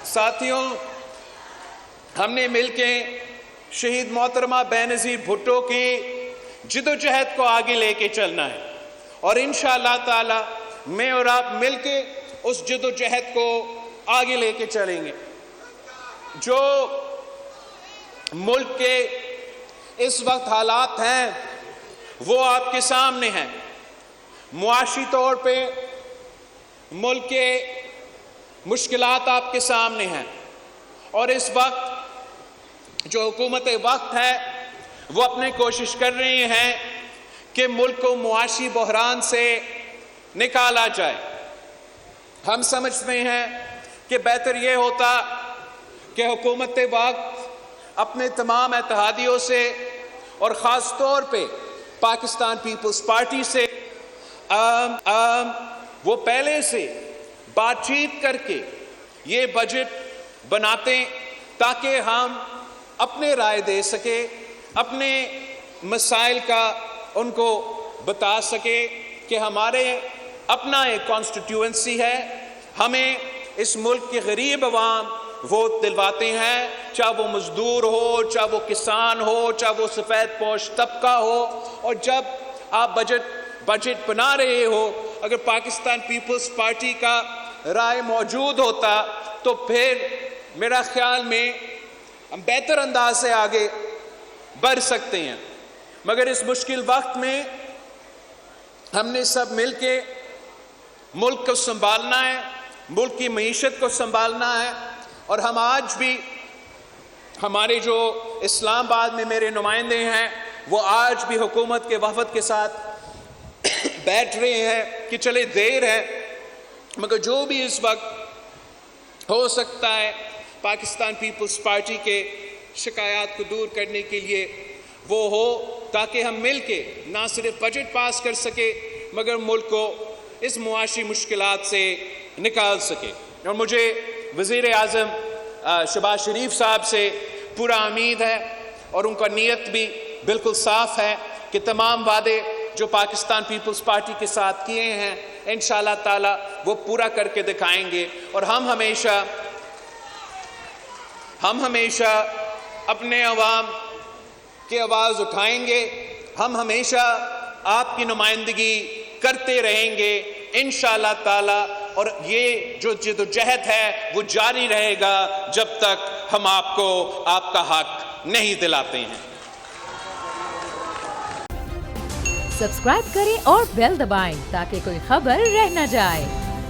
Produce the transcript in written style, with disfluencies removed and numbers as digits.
ساتھیوں، ہم نے مل کے شہید محترمہ بینظیر بھٹو کی جدوجہد کو آگے لے کے چلنا ہے، اور انشاءاللہ تعالی میں اور آپ مل کے اس جدوجہد کو آگے لے کے چلیں گے۔ جو ملک کے اس وقت حالات ہیں وہ آپ کے سامنے ہیں۔ معاشی طور پہ ملک کے مشکلات آپ کے سامنے ہیں، اور اس وقت جو حکومت وقت ہے وہ اپنے کوشش کر رہی ہیں کہ ملک کو معاشی بحران سے نکالا جائے۔ ہم سمجھتے ہیں کہ بہتر یہ ہوتا کہ حکومت وقت اپنے تمام اتحادیوں سے اور خاص طور پہ پاکستان پیپلز پارٹی سے وہ پہلے سے بات چیت کر کے یہ بجٹ بناتے تاکہ ہم اپنے رائے دے سکے، اپنے مسائل کا ان کو بتا سکے کہ ہمارے اپنا ایک کانسٹیٹیوئنسی ہے، ہمیں اس ملک کے غریب عوام ووٹ دلواتے ہیں، چاہے وہ مزدور ہو، چاہے وہ کسان ہو، چاہے وہ سفید پوش طبقہ ہو۔ اور جب آپ بجٹ بنا رہے ہو، اگر پاکستان پیپلز پارٹی کا رائے موجود ہوتا تو پھر میرا خیال میں ہم بہتر انداز سے آگے بڑھ سکتے ہیں۔ مگر اس مشکل وقت میں ہم نے سب مل کے ملک کو سنبھالنا ہے، ملک کی معیشت کو سنبھالنا ہے، اور ہم آج بھی ہمارے جو اسلام آباد میں میرے نمائندے ہیں وہ آج بھی حکومت کے وفد کے ساتھ بیٹھ رہے ہیں کہ چلے دیر ہے مگر جو بھی اس وقت ہو سکتا ہے پاکستان پیپلز پارٹی کے شکایات کو دور کرنے کے لیے وہ ہو، تاکہ ہم مل کے نہ صرف بجٹ پاس کر سکے مگر ملک کو اس معاشی مشکلات سے نکال سکے۔ اور مجھے وزیر اعظم شہباز شریف صاحب سے پورا امید ہے اور ان کا نیت بھی بالکل صاف ہے کہ تمام وعدے جو پاکستان پیپلز پارٹی کے ساتھ کیے ہیں انشاءاللہ تعالی وہ پورا کر کے دکھائیں گے، اور ہم ہمیشہ اپنے عوام کی آواز اٹھائیں گے، ہم ہمیشہ آپ کی نمائندگی کرتے رہیں گے انشاءاللہ تعالی، اور یہ جو جدوجہد ہے وہ جاری رہے گا جب تک ہم آپ کو آپ کا حق نہیں دلاتے ہیں۔ سبسکرائب کریں اور بیل دبائیں تاکہ کوئی خبر رہ نہ جائے۔